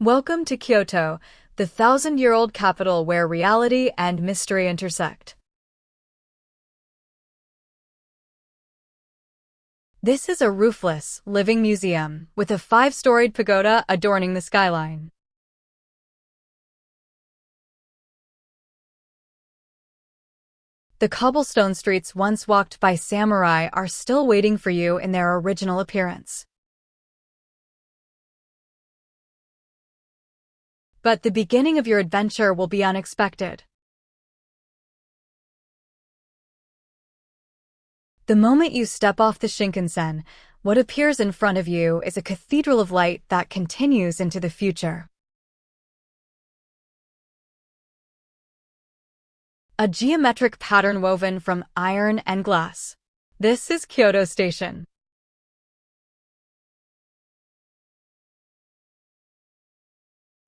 Welcome to Kyoto, the thousand-year-old capital where reality and mystery intersect. This is a roofless, living museum with a five-storied pagoda adorning the skyline. The cobblestone streets once walked by samurai are still waiting for you in their original appearance. But the beginning of your adventure will be unexpected. The moment you step off the Shinkansen, what appears in front of you is a cathedral of light that continues into the future. A geometric pattern woven from iron and glass. This is Kyoto Station.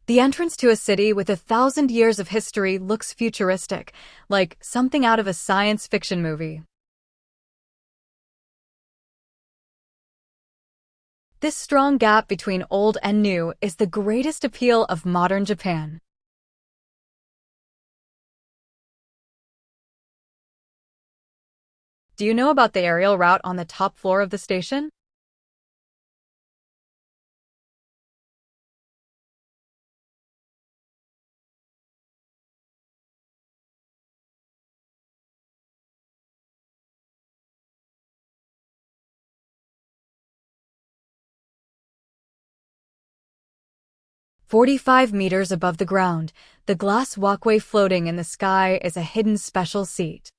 The entrance to a city with 1,000 years of history looks futuristic, like something out of a science fiction movie. This strong gap between old and new is the greatest appeal of modern Japan. Do you know about the aerial route on the top floor of the station? "45 meters above the ground, the glass walkway floating in the sky is a hidden special seat.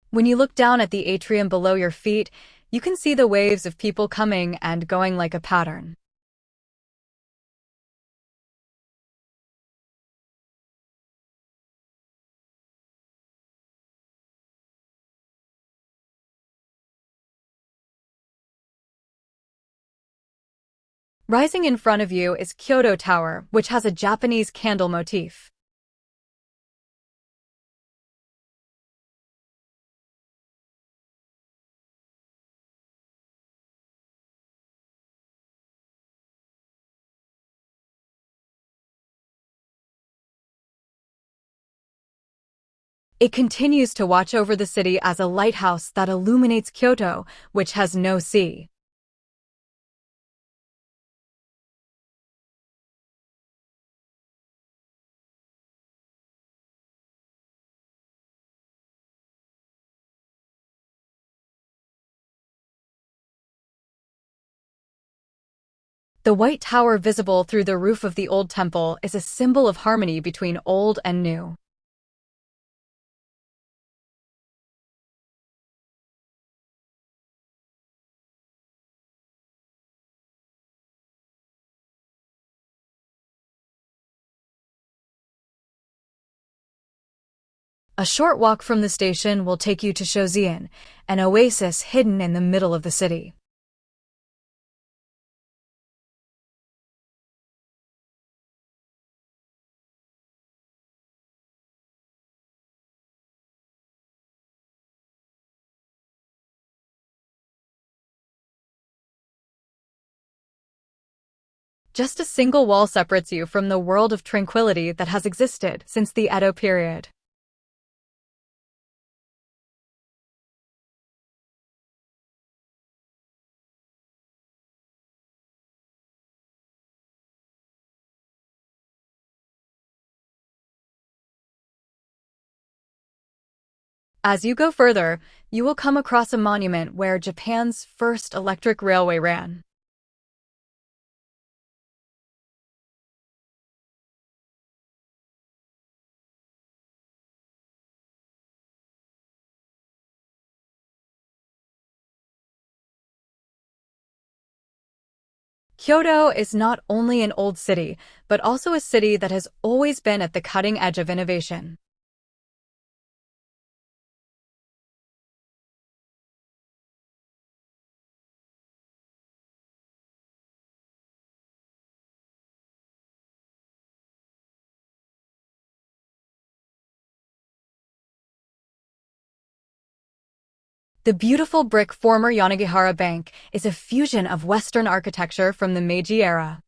When you look down at the atrium below your feet, you can see the waves of people coming and going like a pattern. Rising in front of you is Kyoto Tower, which has a Japanese candle motif. It continues to watch over the city as a lighthouse that illuminates Kyoto, which has no sea. The white tower visible through the roof of the old temple is a symbol of harmony between old and new. A short walk from the station will take you to Shozien, an oasis hidden in the middle of the city. Just a single wall separates you from the world of tranquility that has existed since the Edo period. As you go further, you will come across a monument where Japan's first electric railway ran. Kyoto is not only an old city, but also a city that has always been at the cutting edge of innovation. The beautiful brick former Yanagihara Bank is a fusion of Western architecture from the Meiji era.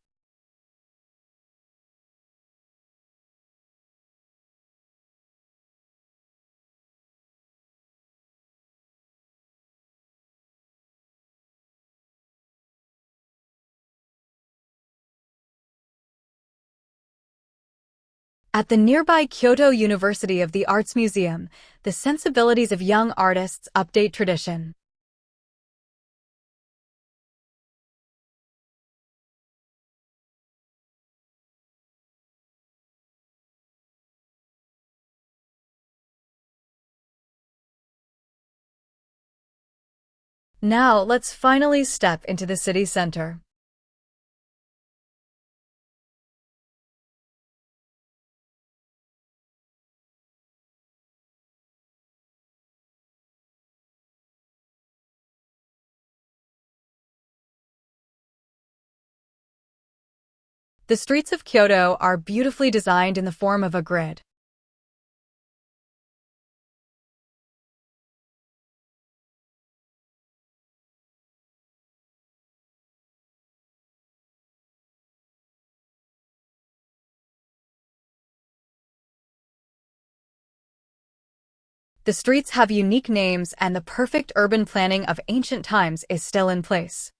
At the nearby Kyoto University of the Arts Museum, the sensibilities of young artists update tradition. Now let's finally step into the city center. The streets of Kyoto are beautifully designed in the form of a grid. The streets have unique names, and the perfect urban planning of ancient times is still in place.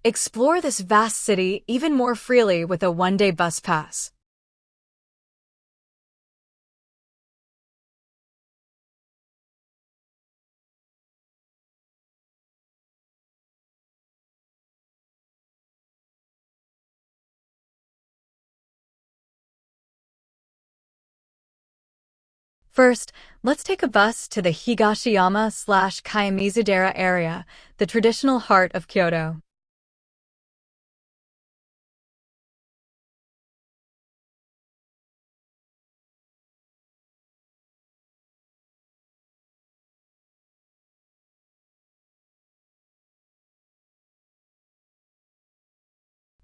Explore this vast city even more freely with a one-day bus pass. First, let's take a bus to the Higashiyama/Kiyomizu-dera area, the traditional heart of Kyoto.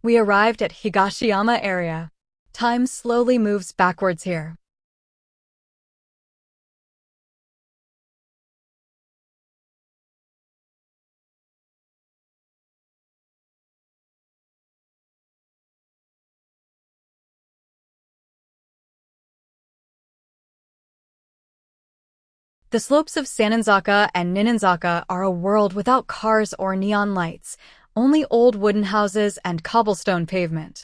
We arrived at Higashiyama area. Time slowly moves backwards here. The slopes of Sanenzaka and Ninenzaka are a world without cars or neon lights, only old wooden houses and cobblestone pavement.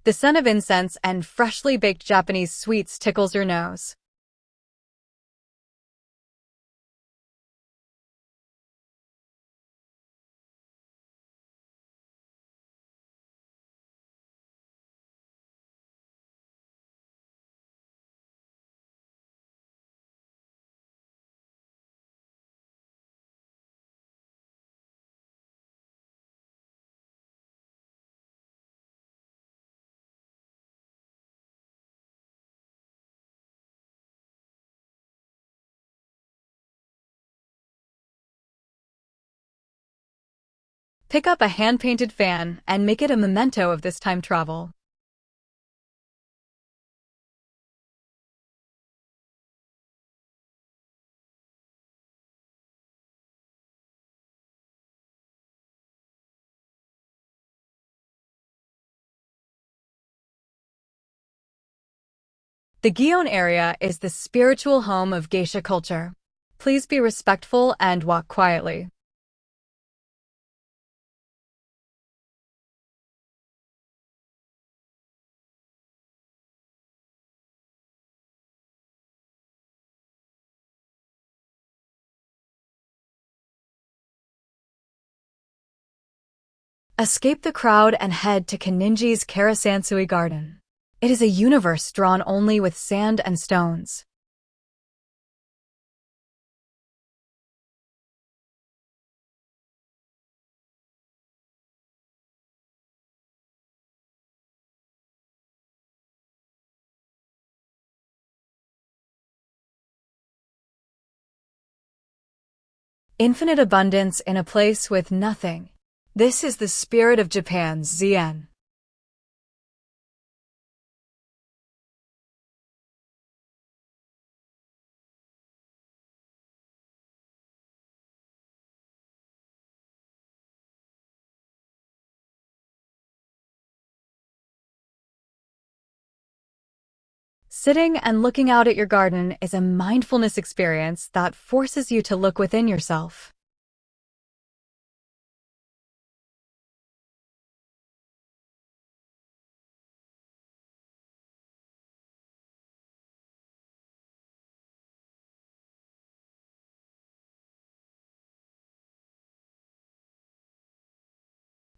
The scent of incense and freshly baked Japanese sweets tickles your nose. Pick up a hand-painted fan and make it a memento of this time travel. The Gion area is the spiritual home of geisha culture. Please be respectful and walk quietly. Escape the crowd and head to Kaninji's Karasansui Garden. It is a universe drawn only with sand and stones. Infinite abundance in a place with nothing. This is the spirit of Japan's Zen. Sitting and looking out at your garden is a mindfulness experience that forces you to look within yourself.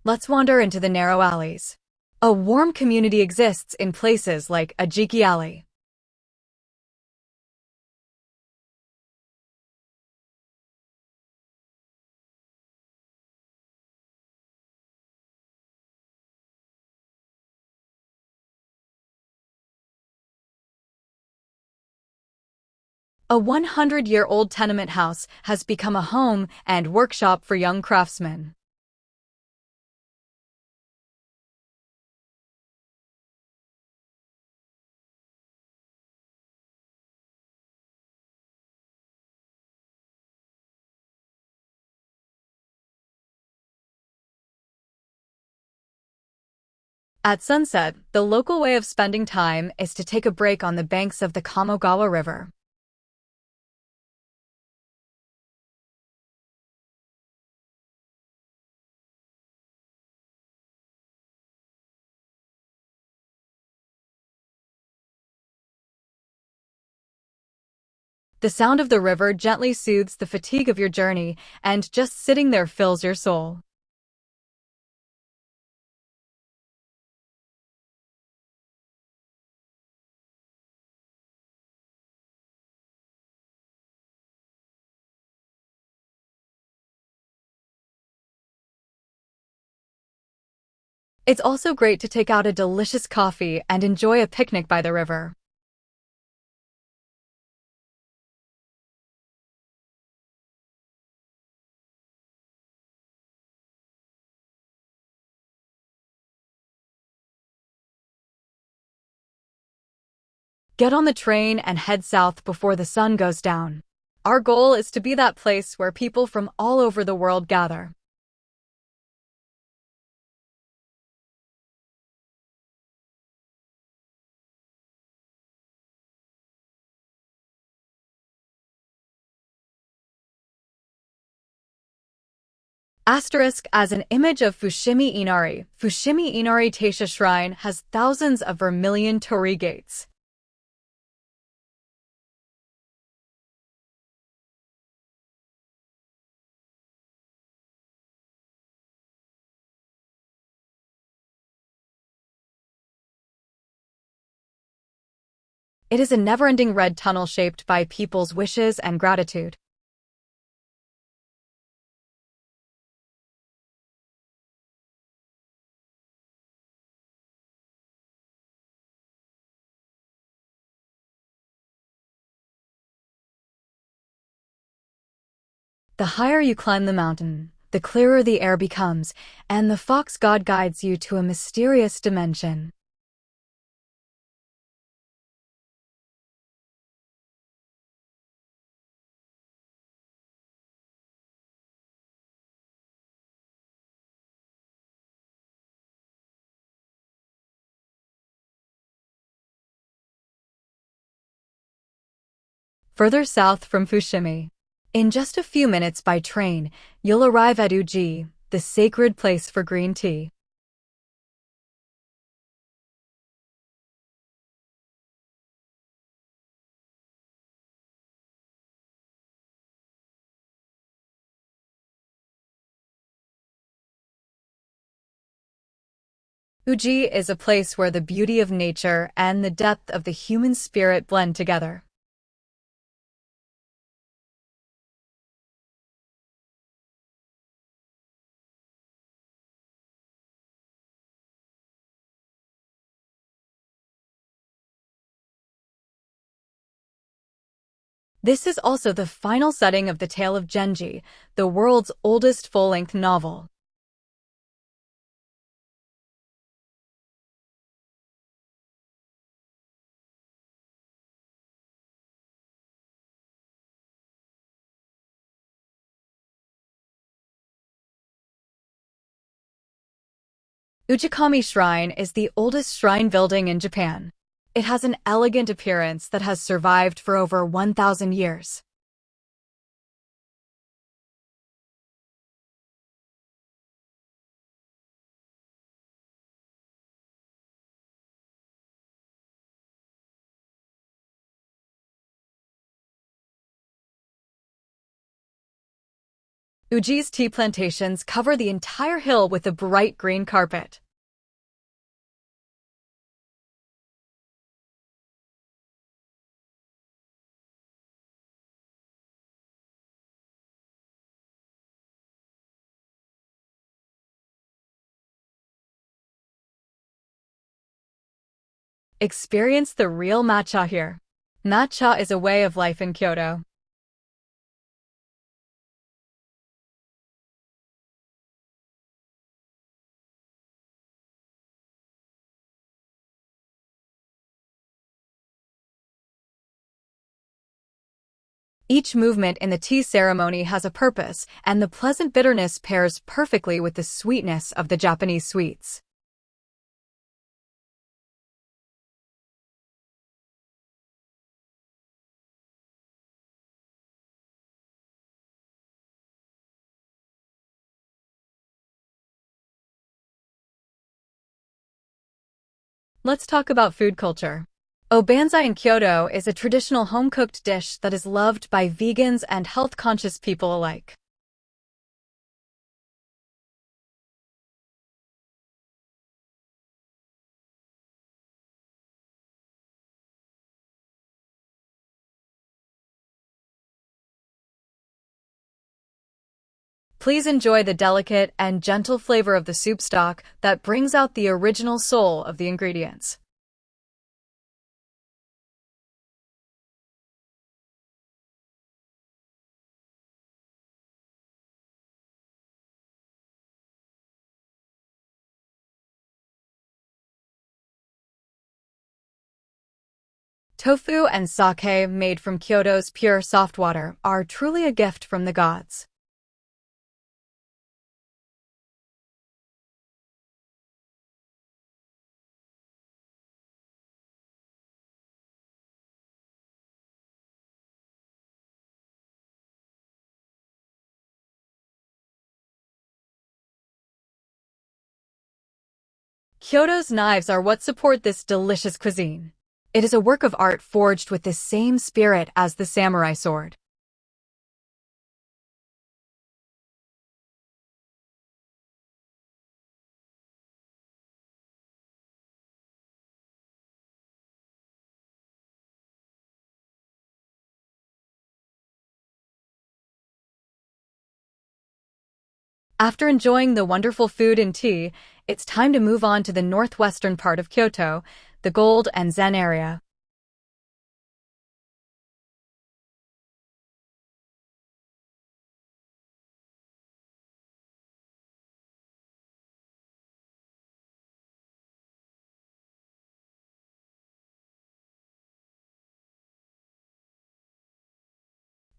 Let's wander into the narrow alleys. A warm community exists in places like Ajiki Alley. A 100-year-old tenement house has become a home and workshop for young craftsmen. At sunset, the local way of spending time is to take a break on the banks of the Kamogawa River. The sound of the river gently soothes the fatigue of your journey, and just sitting there fills your soul. It's also great to take out a delicious coffee and enjoy a picnic by the river. Get on the train and head south before the sun goes down. Our goal is to be that place where people from all over the world gather. As an image of Fushimi Inari, Fushimi Inari Taisha Shrine has thousands of vermilion torii gates. It is a never-ending red tunnel shaped by people's wishes and gratitude. The higher you climb the mountain, the clearer the air becomes, and the fox god guides you to a mysterious dimension. Further south from Fushimi. In just a few minutes by train, you'll arrive at Uji, the sacred place for green tea. Uji is a place where the beauty of nature and the depth of the human spirit blend together. This is also the final setting of the Tale of Genji, the world's oldest full-length novel. Ujikami Shrine is the oldest shrine building in Japan. It has an elegant appearance that has survived for over 1,000 years. Uji's tea plantations cover the entire hill with a bright green carpet. Experience the real matcha here. Matcha is a way of life in Kyoto. Each movement in the tea ceremony has a purpose, and the pleasant bitterness pairs perfectly with the sweetness of the Japanese sweets. Let's talk about food culture. Obanzai in Kyoto is a traditional home-cooked dish that is loved by vegans and health-conscious people alike. Please enjoy the delicate and gentle flavor of the soup stock that brings out the original soul of the ingredients. Tofu and sake made from Kyoto's pure soft water are truly a gift from the gods. Kyoto's knives are what support this delicious cuisine. It is a work of art forged with the same spirit as the samurai sword. After enjoying the wonderful food and tea, it's time to move on to the northwestern part of Kyoto, the Gold and Zen area.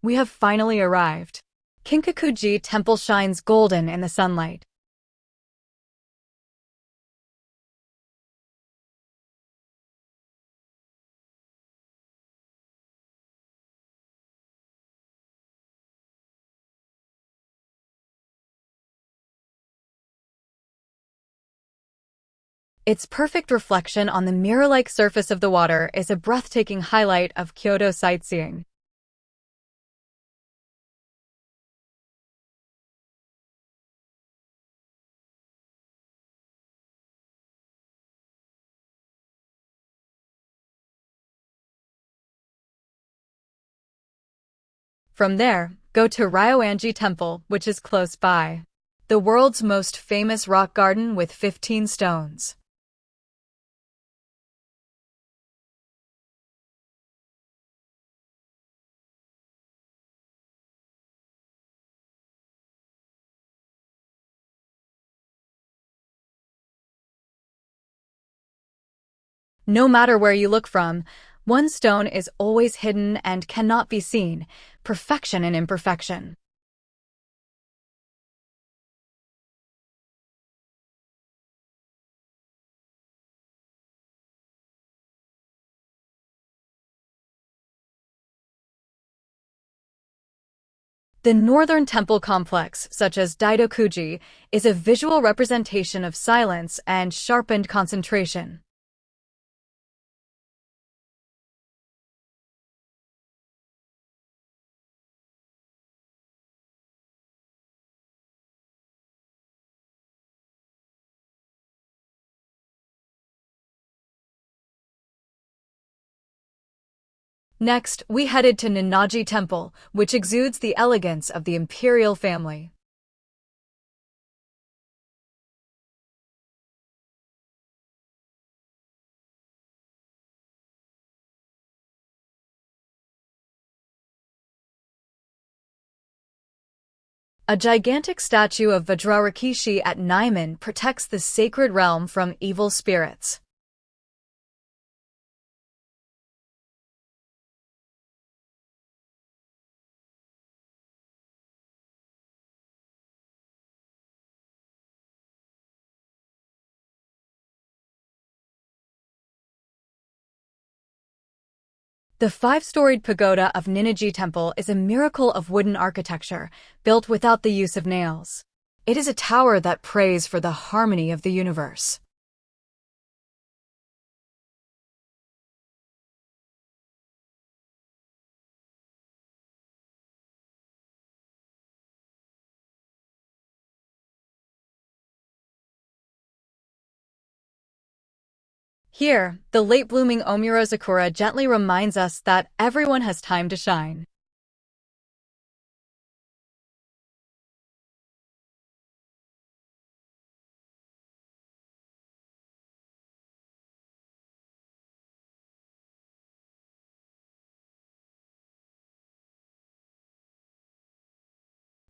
We have finally arrived. Kinkakuji Temple shines golden in the sunlight. Its perfect reflection on the mirror-like surface of the water is a breathtaking highlight of Kyoto sightseeing. From there, go to Ryoanji Temple, which is close by. The world's most famous rock garden with 15 stones. No matter where you look from, one stone is always hidden and cannot be seen, perfection in imperfection. The northern temple complex, such as Daidokuji, is a visual representation of silence and sharpened concentration. Next, we headed to Ninnaji Temple, which exudes the elegance of the imperial family. A gigantic statue of Vajrarakishi at Naiman protects the sacred realm from evil spirits. The five-storied pagoda of Ninnaji Temple is a miracle of wooden architecture, built without the use of nails. It is a tower that prays for the harmony of the universe. Here, the late-blooming Omuro Sakura gently reminds us that everyone has time to shine.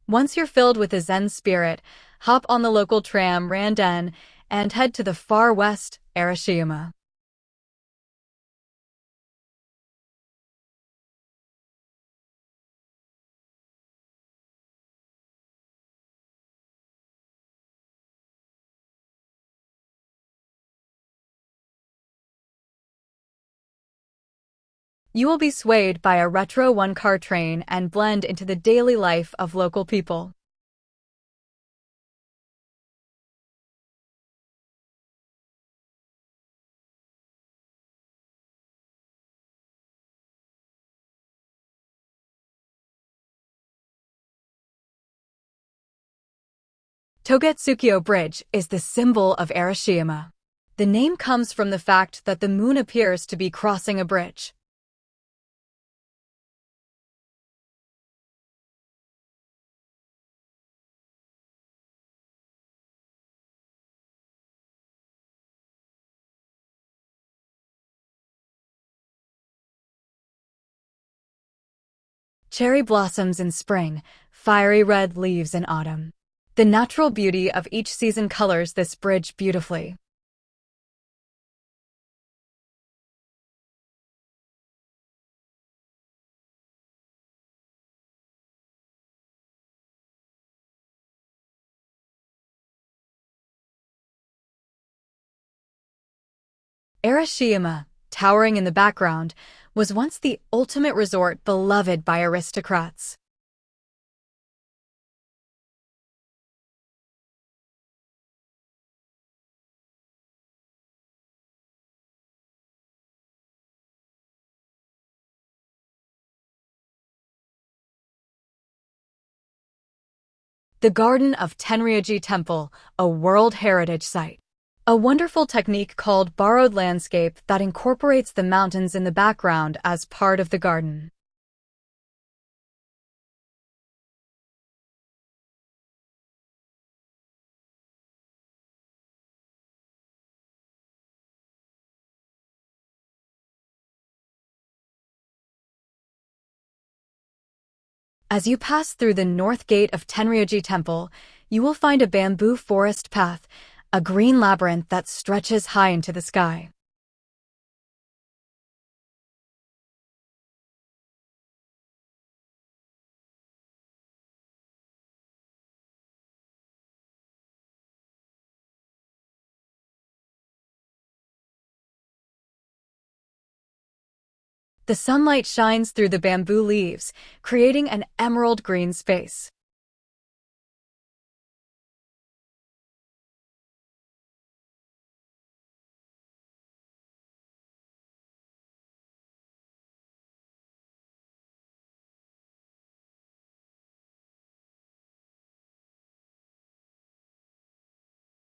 Once you're filled with a Zen spirit, hop on the local tram Randen and head to the far west, Arashiyama. You will be swayed by a retro one-car train and blend into the daily life of local people. Togetsukiyo Bridge is the symbol of Arashiyama. The name comes from the fact that the moon appears to be crossing a bridge. Cherry blossoms in spring, fiery red leaves in autumn. The natural beauty of each season colors this bridge beautifully. Arashiyama, towering in the background, was once the ultimate resort beloved by aristocrats. The Garden of Tenryuji Temple, a World Heritage Site. A wonderful technique called borrowed landscape that incorporates the mountains in the background as part of the garden. As you pass through the north gate of Tenryuji Temple, you will find a bamboo forest path, a green labyrinth that stretches high into the sky. The sunlight shines through the bamboo leaves, creating an emerald green space.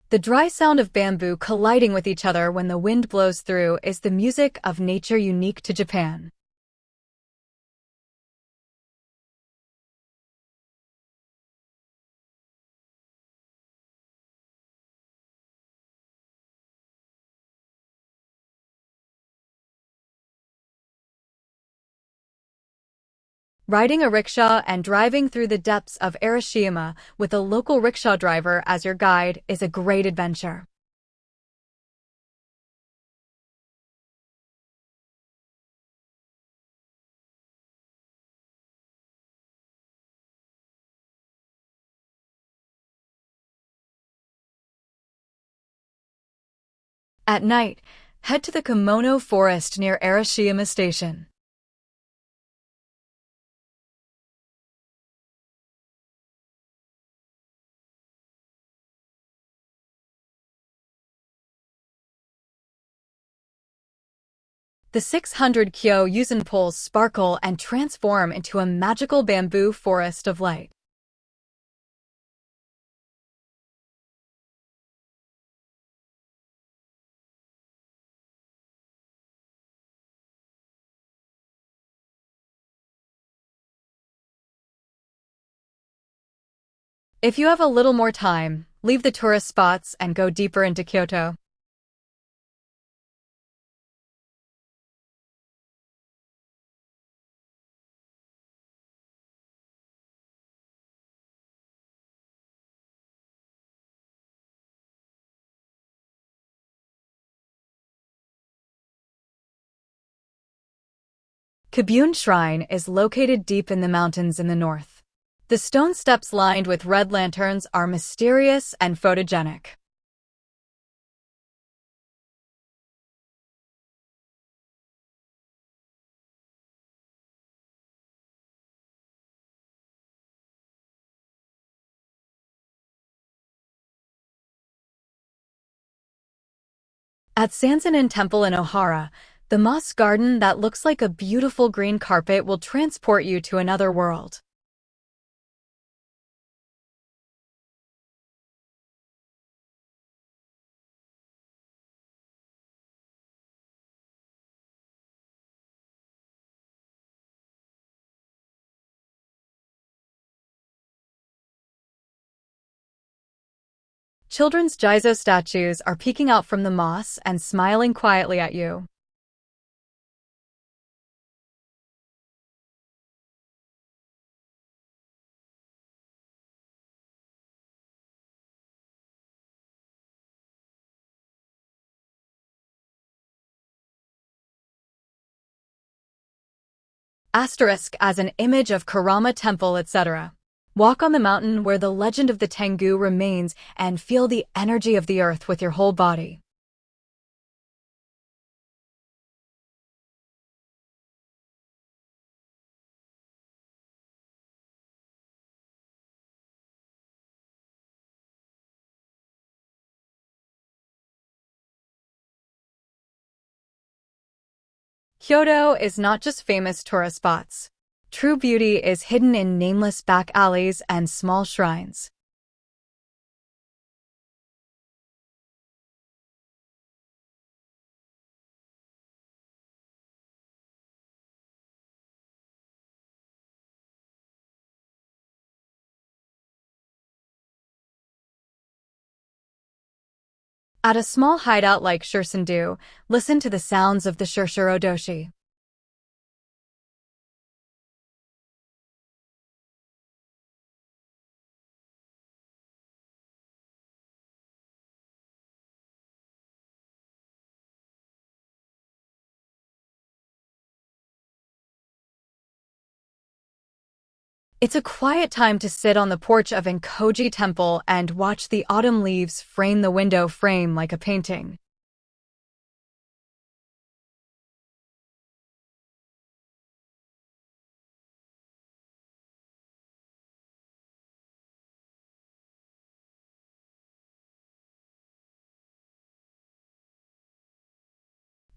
The dry sound of bamboo colliding with each other when the wind blows through is the music of nature unique to Japan. Riding a rickshaw and driving through the depths of Arashiyama with a local rickshaw driver as your guide is a great adventure. At night, head to the Kimono Forest near Arashiyama Station. The 600 Kyo Yuzen poles sparkle and transform into a magical bamboo forest of light. If you have a little more time, leave the tourist spots and go deeper into Kyoto. Kibune Shrine is located deep in the mountains in the north. The stone steps lined with red lanterns are mysterious and photogenic. At Sansanin Temple in Ohara, the moss garden that looks like a beautiful green carpet will transport you to another world. Children's Jizo statues are peeking out from the moss and smiling quietly at you. Asterisk as an image of Karama Temple, etc. Walk on the mountain where the legend of the Tengu remains and feel the energy of the earth with your whole body. Kyoto is not just famous tourist spots. True beauty is hidden in nameless back alleys and small shrines. At a small hideout like Shirsendu, listen to the sounds of the Shirshiro Doshi. It's a quiet time to sit on the porch of Enkoji Temple and watch the autumn leaves frame the window frame like a painting.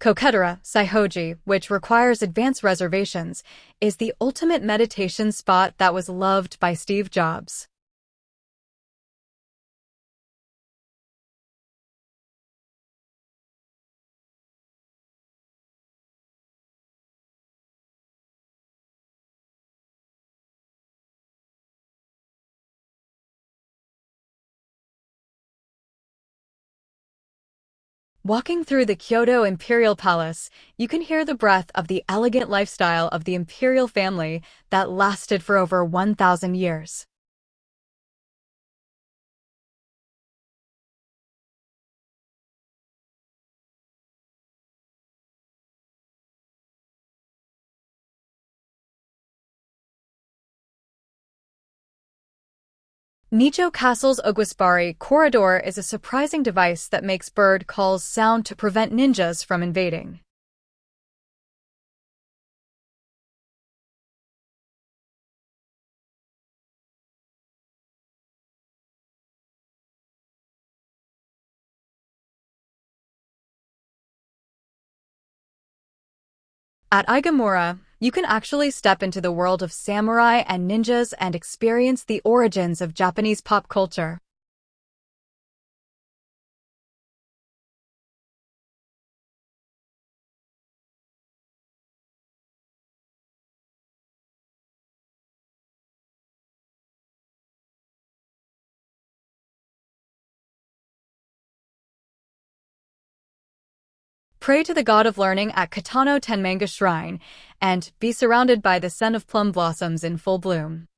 Koketara Saihoji, which requires advance reservations, is the ultimate meditation spot that was loved by Steve Jobs. Walking through the Kyoto Imperial Palace, you can hear the breath of the elegant lifestyle of the imperial family that lasted for over 1,000 years. Nijo Castle's Ogwasbari corridor is a surprising device that makes bird calls sound to prevent ninjas from invading. At Igamura, you can actually step into the world of samurai and ninjas and experience the origins of Japanese pop culture. Pray to the god of learning at Katano Tenmanga Shrine, and be surrounded by the scent of plum blossoms in full bloom.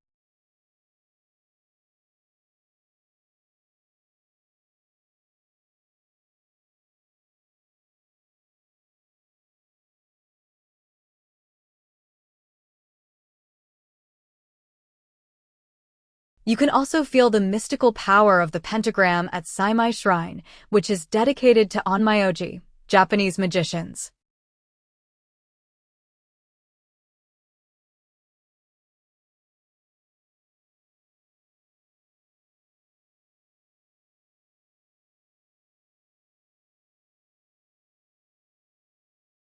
You can also feel the mystical power of the pentagram at Saimai Shrine, which is dedicated to Onmyoji, Japanese magicians.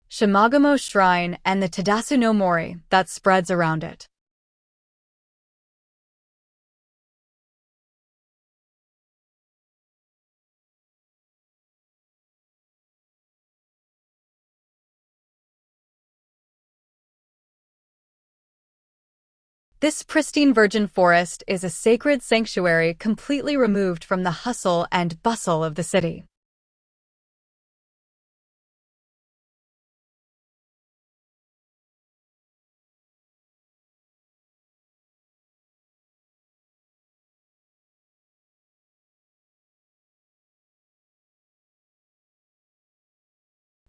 Shimagamo Shrine and the Tadasu no Mori that spreads around it. This pristine virgin forest is a sacred sanctuary completely removed from the hustle and bustle of the city.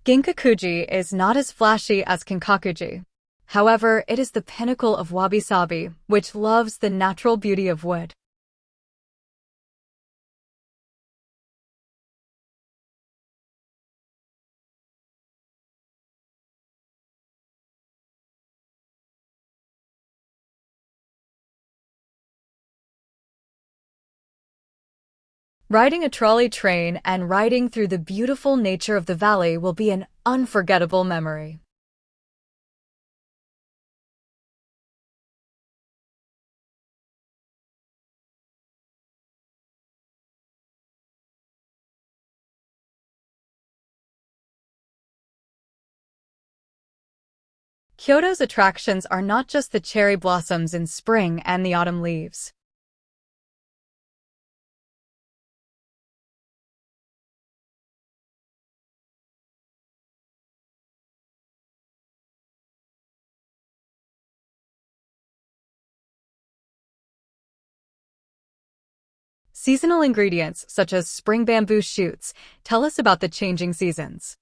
Ginkakuji is not as flashy as Kinkakuji. However, it is the pinnacle of wabi-sabi, which loves the natural beauty of wood. Riding a trolley train and riding through the beautiful nature of the valley will be an unforgettable memory. Kyoto's attractions are not just the cherry blossoms in spring and the autumn leaves. Seasonal ingredients, such as spring bamboo shoots, tell us about the changing seasons.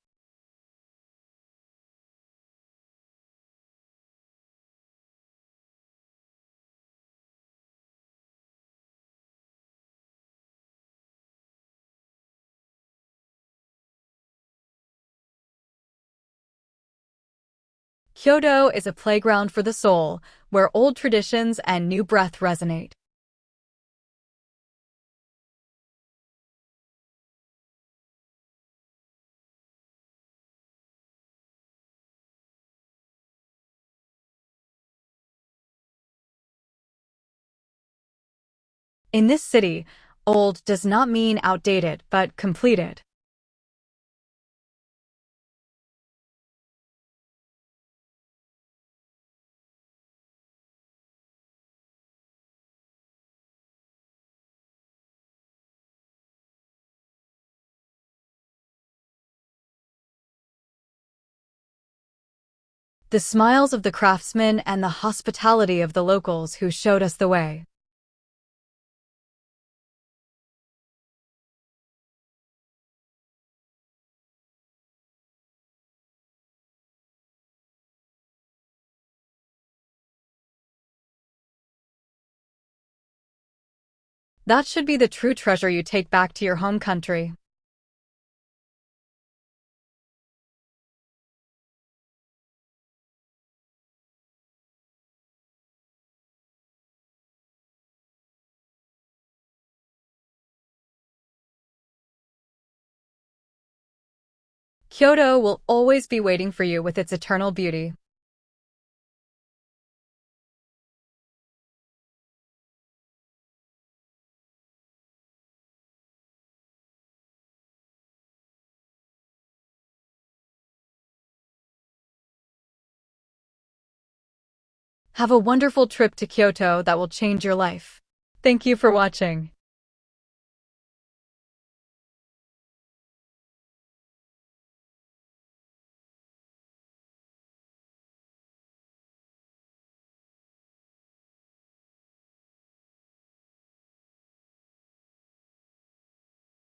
Kyoto is a playground for the soul, where old traditions and new breath resonate. In this city, old does not mean outdated, but completed. The smiles of the craftsmen and the hospitality of the locals who showed us the way. That should be the true treasure you take back to your home country. Kyoto will always be waiting for you with its eternal beauty. Have a wonderful trip to Kyoto that will change your life. Thank you for watching.